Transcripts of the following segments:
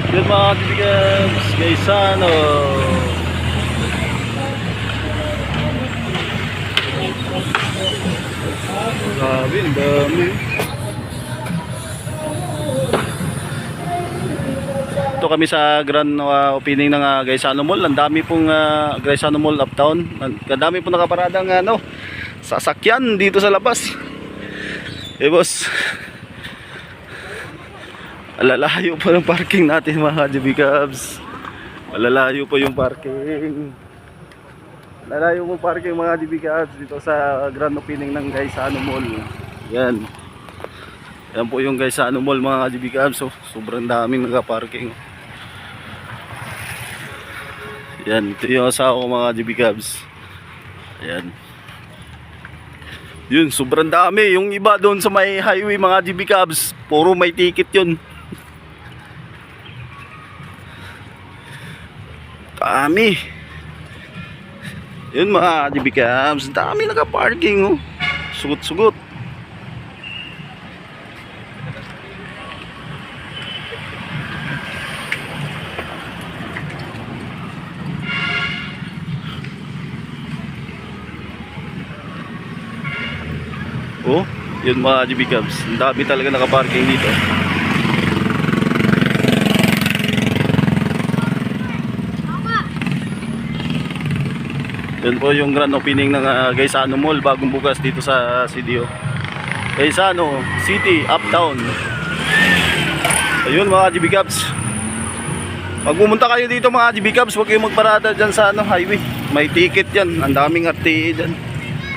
Yun mga kaibigan, guys, ano. Grabe, ang dami. Ito kami sa grand opening ng Gaisano Mall. Ang dami pong Gaisano Mall uptown. Ang dami pong nakaparadang sasakyan dito sa labas. Boss. Alalayo pa ng parking natin mga GB Cubs. Malalayo pa yung parking. Lalayo mo parking mga GB Cubs dito sa grand opening ng Gaisano Mall. Yan. Yan po yung Gaisano Mall mga GB Cubs. So, sobrang daming naka-parking. Yan, ito yung asawa ko mga GB Cubs. Ayan. Yun, sobrang dami. Yung iba doon sa may highway mga GB Cubs, puro may ticket yun. Dami. Yun mga GB Cubs, dami naka-parking oh. Sugot-sugot. Oh, yun mga GB Cubs. Ang dami talaga naka-parking dito. Yun po yung grand opening ng Gaisano Mall bagong bukas dito sa CDO. Gaisano City, Uptown. Ayun mga GB Cubs. Pag pumunta kayo dito mga GB Cubs, huwag kayong magparada dyan sa highway. May ticket yan. Ang daming RTA dyan.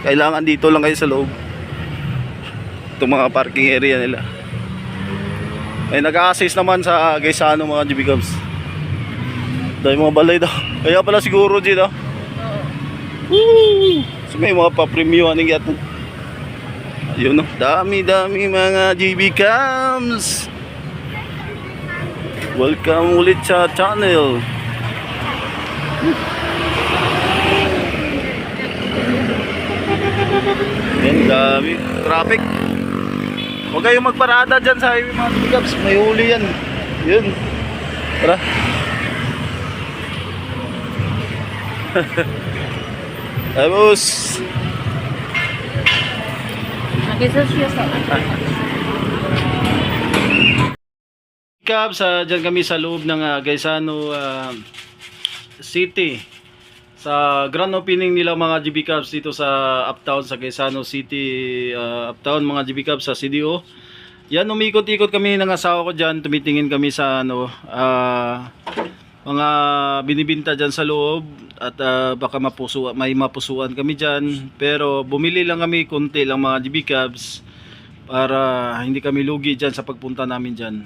Kailangan dito lang kayo sa loob. Itong mga parking area nila. May nag-a-assist naman sa Gaisano mga GB Cubs. Dahil mga balay daw. Kaya pala siguro dito. Woo! So may mga pa-premium aning yato. Ayun no. Dami-dami mga GB Cubs. Welcome ulit sa channel. Yan, dami. Traffic. Huwag kayong magparada dyan sa highway mga GB Cubs. May huli yan. Yun. Tara. Tapos Cubs, dyan kami sa loob ng Gaisano City. Sa grand opening nila mga GB Cubs dito sa Uptown sa Gaisano City, Uptown mga GB Cubs sa CDO. Yan, umikot-ikot kami ng asawa ko dyan, tumitingin kami sa mga binibinta dyan sa loob at baka may mapusuan kami dyan. Pero bumili lang kami konti lang mga GB Cubs para hindi kami lugi dyan sa pagpunta namin dyan.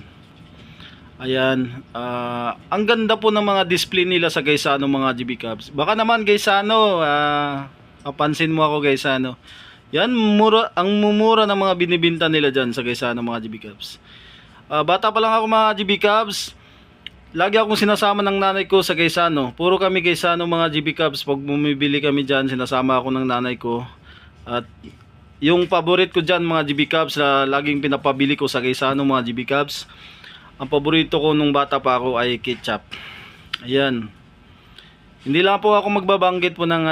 Ayan, ang ganda po ng mga display nila sa Gaisano mga GB Cubs. Baka naman Gaisano, mapansin mo ako Gaisano. Yan, ang mumura ng mga binibinta nila dyan sa Gaisano mga GB Cubs. Bata pa lang ako mga GB Cubs, lagi akong sinasama ng nanay ko sa Gaisano. Puro kami Gaisano mga GB Cubs. Pag bumibili kami dyan, sinasama ako ng nanay ko. At yung paborit ko dyan mga GB Cubs na laging pinapabili ko sa Gaisano mga GB Cubs, ang paborito ko nung bata pa ako ay ketchup. Ayan. Hindi lang po ako magbabanggit po ng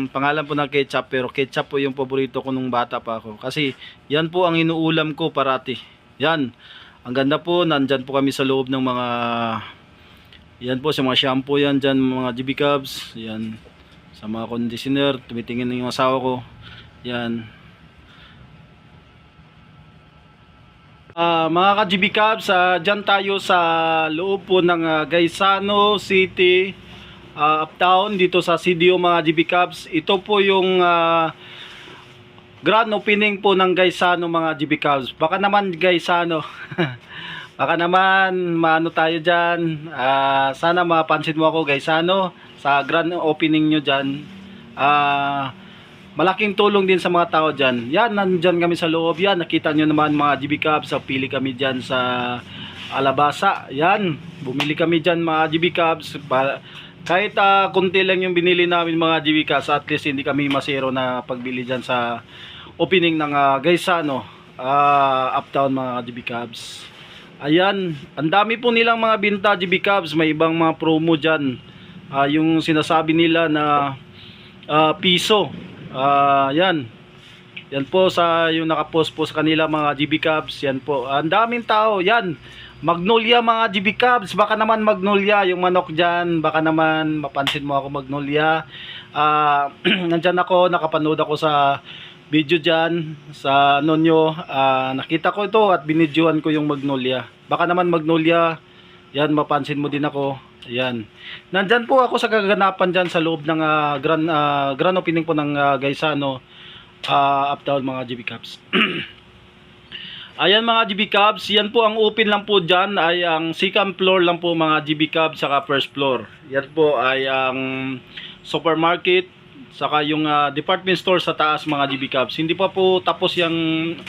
pangalan po ng ketchup, pero ketchup po yung paborito ko nung bata pa ako. Kasi yan po ang inuulam ko parati. Yan. Ang ganda po, nandyan po kami sa loob ng mga, yan po sa mga shampoo yan dyan mga GB Cubs. Yan. Sa mga conditioner, tumitingin yung asawa ko. Yan. Mga ka-GB Cubs, dyan tayo sa loob po ng Gaisano City, Uptown, dito sa CDO mga GB Cubs. Ito po yung grand opening po ng Gaisano mga GB Cubs. Baka naman Gaisano, baka naman maano tayo dyan. Sana mapansin mo ako Gaisano sa grand opening nyo dyan. Malaking tulong din sa mga tao dyan. Yan, nandyan kami sa loob. Yan, nakita nyo naman mga GB Cubs. Pili kami dyan sa Alabasa. Yan, bumili kami dyan mga GB Cubs. Kahit kunti lang yung binili namin mga GB Cubs, at least hindi kami masero na pagbili dyan sa opening ng Gaisano, Uptown mga GB Cubs. Ayan, ang dami po nilang mga binta GB Cubs, may ibang mga promo dyan. Yung sinasabi nila na piso. Yan. Yan po sa yung nakapost po sa kanila mga GB Cubs. Yan po. Ang daming tao. Yan. Magnolia mga GB Cubs. Baka naman Magnolia yung manok dyan. Baka naman mapansin mo ako Magnolia. Nandyan ako. Nakapanood ako sa video dyan. Sa nonyo. Nakita ko ito at binidyoan ko yung Magnolia. Baka naman Magnolia. Yan, mapansin mo din ako. Ayan. Nandyan po ako sa kaganapan dyan sa loob ng grand opening po ng Gaisano Uptown mga GB Cubs. Ayan mga GB Cubs, yan po ang open lang po dyan ay ang second floor lang po mga GB Cubs saka first floor. Yan po ay ang supermarket saka yung department store sa taas mga GB Cubs. Hindi pa po tapos yung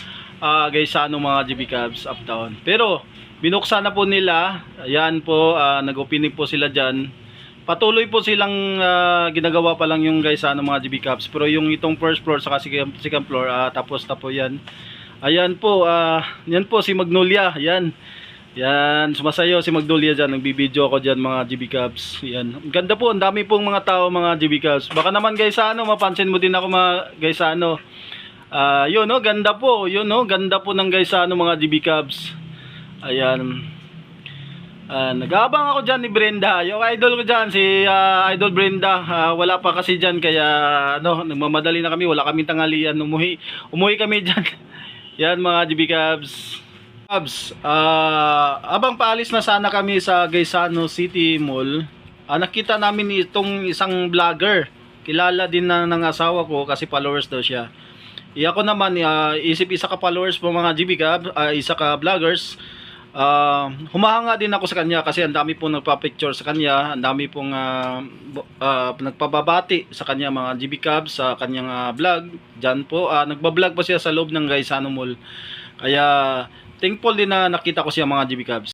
Gaisano mga GB Cubs Uptown. Pero binuksan na po nila. Ayan po, nag-opening po sila dyan. Patuloy po silang ginagawa pa lang yung guys mga GB Cubs. Pero yung itong first floor saka second floor tapos na po yan. Ayan po, yan po si Magnolia. Ayan. Yan, sumasayaw si Magnolia dyan. Nagbibideo ako dyan mga GB Cubs. Yan. Ganda po, ang dami pong mga tao mga GB Cubs. Baka naman guys mapansin mo din ako mga guys yun no, ganda po. Yun no, ganda po ng guys mga GB Cubs. Ayan. Nag-aabang ako dyan ni Brenda. Yung idol ko dyan, si Idol Brenda. Wala pa kasi dyan, kaya nagmamadali na kami. Wala kaming tanghalian. Umuwi kami dyan. Yan mga GB Cubs. Abang paalis na sana kami sa Gaisano City Mall, nakita namin itong isang vlogger. Kilala din na ng asawa ko kasi followers daw siya. Ako naman, isip isa ka followers po mga GB Cubs, isa ka vloggers. Humahanga din ako sa kanya kasi ang dami pong nagpa-picture sa kanya, ang dami pong nagpababati sa kanya mga GB Cubs sa kanyang vlog. Diyan po, nagba-vlog pa siya sa loob ng Gaisano Mall. Kaya thankful din na nakita ko siya mga GB Cubs.